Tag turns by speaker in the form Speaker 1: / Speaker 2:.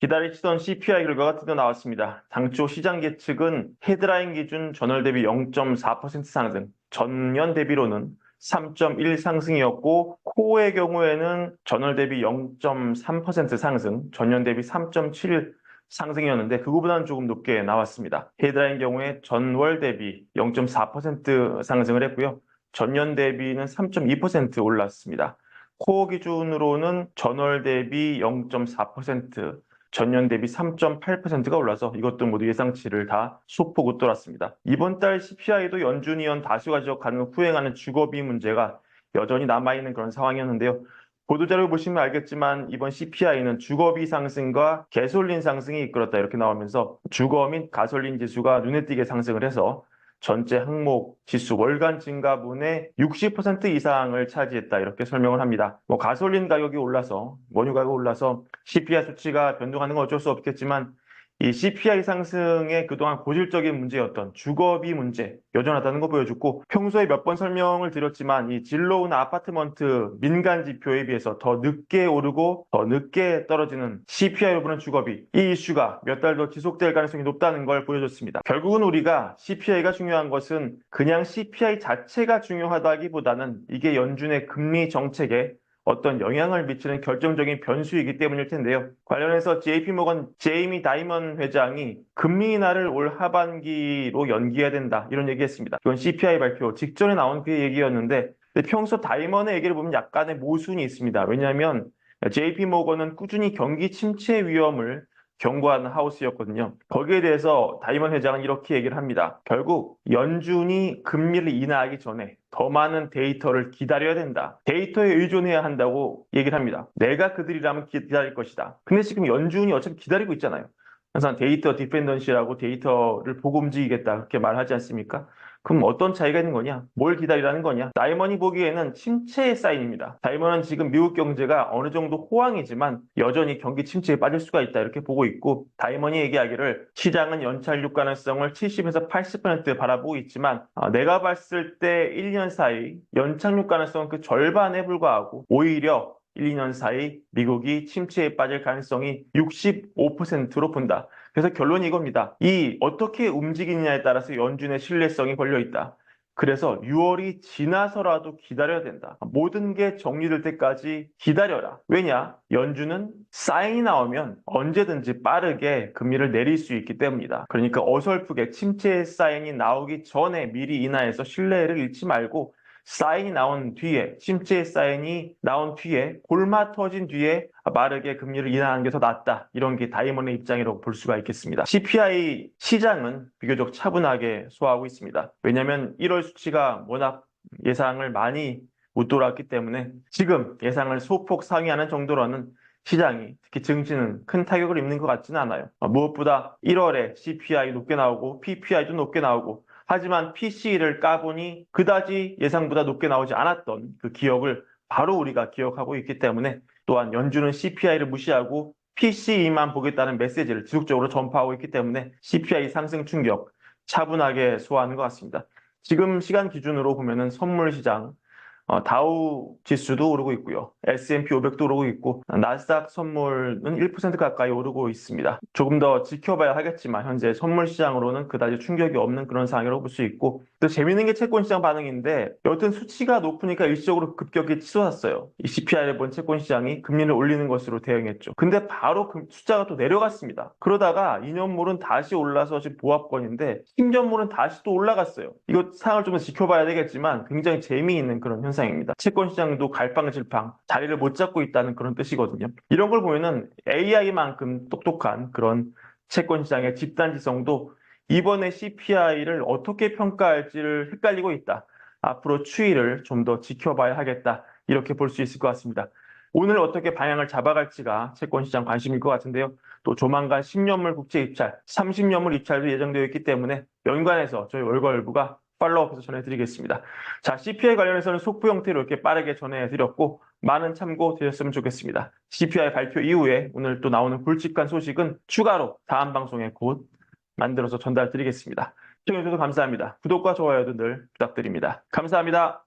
Speaker 1: 기다리시던 CPI 결과가 드디어 나왔습니다. 당초 시장 예측은 헤드라인 기준 전월 대비 0.4% 상승, 전년 대비로는 3.1 상승이었고, 코어의 경우에는 전월 대비 0.3% 상승, 전년 대비 3.7 상승이었는데 그거보다는 조금 높게 나왔습니다. 헤드라인 경우에 전월 대비 0.4% 상승을 했고요. 전년 대비는 3.2% 올랐습니다. 코어 기준으로는 전월 대비 0.4%, 전년 대비 3.8%가 올라서 이것도 모두 예상치를 다 소폭 웃돌았습니다. 이번 달 CPI도 연준위원 다수가 지적하는 후행하는 주거비 문제가 여전히 남아있는 그런 상황이었는데요. 보도자료 보시면 알겠지만 이번 CPI는 주거비 상승과 가솔린 상승이 이끌었다 이렇게 나오면서 주거 및 가솔린 지수가 눈에 띄게 상승을 해서 전체 항목 지수 월간 증가분의 60% 이상을 차지했다 이렇게 설명을 합니다. 가솔린 가격이 올라서 원유 가격이 올라서 CPI 수치가 변동하는 건 어쩔 수 없겠지만 이 CPI 상승의 그동안 고질적인 문제였던 주거비 문제 여전하다는 거 보여줬고, 평소에 몇 번 설명을 드렸지만 이 진로우나 아파트먼트 민간 지표에 비해서 더 늦게 오르고 더 늦게 떨어지는 CPI로 부르는 주거비, 이 이슈가 몇 달 더 지속될 가능성이 높다는 걸 보여줬습니다. 결국은 우리가 CPI가 중요한 것은 그냥 CPI 자체가 중요하다기보다는 이게 연준의 금리 정책에 어떤 영향을 미치는 결정적인 변수이기 때문일 텐데요. 관련해서 JP모건 제이미 다이먼 회장이 금리 인하를 올 하반기로 연기해야 된다 이런 얘기했습니다. 이건 CPI 발표 직전에 나온 그 얘기였는데 평소 다이먼의 얘기를 보면 약간의 모순이 있습니다. 왜냐하면 JP모건은 꾸준히 경기 침체 위험을 경고하는 하우스였거든요. 거기에 대해서 다이먼 회장은 이렇게 얘기를 합니다. 결국 연준이 금리를 인하하기 전에 더 많은 데이터를 기다려야 된다. 데이터에 의존해야 한다고 얘기를 합니다. 내가 그들이라면 기다릴 것이다. 근데 지금 연준이 어차피 기다리고 있잖아요. 항상 데이터 디펜던시라고 데이터를 보고 움직이겠다 그렇게 말하지 않습니까? 그럼 어떤 차이가 있는 거냐? 뭘 기다리라는 거냐? 다이먼이 보기에는 침체의 사인입니다. 다이먼은 지금 미국 경제가 어느 정도 호황이지만 여전히 경기 침체에 빠질 수가 있다 이렇게 보고 있고, 다이먼이 얘기하기를 시장은 연착륙 가능성을 70에서 80% 바라보고 있지만 내가 봤을 때 1년 사이 연착륙 가능성은 그 절반에 불과하고 오히려 1, 2년 사이 미국이 침체에 빠질 가능성이 65%로 본다. 그래서 결론이 이겁니다. 이 어떻게 움직이느냐에 따라서 연준의 신뢰성이 걸려 있다. 그래서 6월이 지나서라도 기다려야 된다. 모든 게 정리될 때까지 기다려라. 왜냐? 연준은 사인이 나오면 언제든지 빠르게 금리를 내릴 수 있기 때문이다. 그러니까 어설프게 침체의 사인이 나오기 전에 미리 인하해서 신뢰를 잃지 말고, 사인이 나온 뒤에, 침체의 사인이 나온 뒤에, 골마 터진 뒤에 빠르게 금리를 인하하는 게 더 낫다. 이런 게 다이먼의 입장이라고 볼 수가 있겠습니다. CPI 시장은 비교적 차분하게 소화하고 있습니다. 왜냐하면 1월 수치가 워낙 예상을 많이 웃돌았기 때문에 지금 예상을 소폭 상회하는 정도로는 시장이, 특히 증시는 큰 타격을 입는 것 같지는 않아요. 무엇보다 1월에 CPI 높게 나오고 PPI도 높게 나오고, 하지만 PC를 까보니 그다지 예상보다 높게 나오지 않았던 그 기억을 바로 우리가 기억하고 있기 때문에, 또한 연준은 CPI를 무시하고 PCE만 보겠다는 메시지를 지속적으로 전파하고 있기 때문에 CPI 상승 충격 차분하게 소화하는 것 같습니다. 지금 시간 기준으로 보면은 선물 시장, 다우 지수도 오르고 있고요. S&P 500도 오르고 있고, 나스닥 선물은 1% 가까이 오르고 있습니다. 조금 더 지켜봐야 하겠지만 현재 선물 시장으로는 그다지 충격이 없는 그런 상황이라고 볼 수 있고, 또 재밌는 게 채권 시장 반응인데 여튼 수치가 높으니까 일시적으로 급격히 치솟았어요. 이 CPI를 본 채권 시장이 금리를 올리는 것으로 대응했죠. 근데 바로 그 숫자가 또 내려갔습니다. 그러다가 2년물은 다시 올라서 지금 보합권인데 10년물은 다시 또 올라갔어요. 이거 상황을 좀 더 지켜봐야 되겠지만 굉장히 재미있는 그런 현상입니다. 채권 시장도 갈팡질팡 자리를 못 잡고 있다는 그런 뜻이거든요. 이런 걸 보면은 AI만큼 똑똑한 그런 채권 시장의 집단지성도 이번에 CPI를 어떻게 평가할지를 헷갈리고 있다. 앞으로 추이를 좀 더 지켜봐야 하겠다. 이렇게 볼 수 있을 것 같습니다. 오늘 어떻게 방향을 잡아갈지가 채권 시장 관심일 것 같은데요. 또 조만간 10년물 국채 입찰, 30년물 입찰도 예정되어 있기 때문에 연관해서 저희 월거일부가 팔로우업해서 전해드리겠습니다. 자, CPI 관련해서는 속보 형태로 이렇게 빠르게 전해드렸고 많은 참고 되셨으면 좋겠습니다. CPI 발표 이후에 오늘 또 나오는 굵직한 소식은 추가로 다음 방송에 곧 만들어서 전달드리겠습니다. 시청해주셔서 감사합니다. 구독과 좋아요도 늘 부탁드립니다. 감사합니다.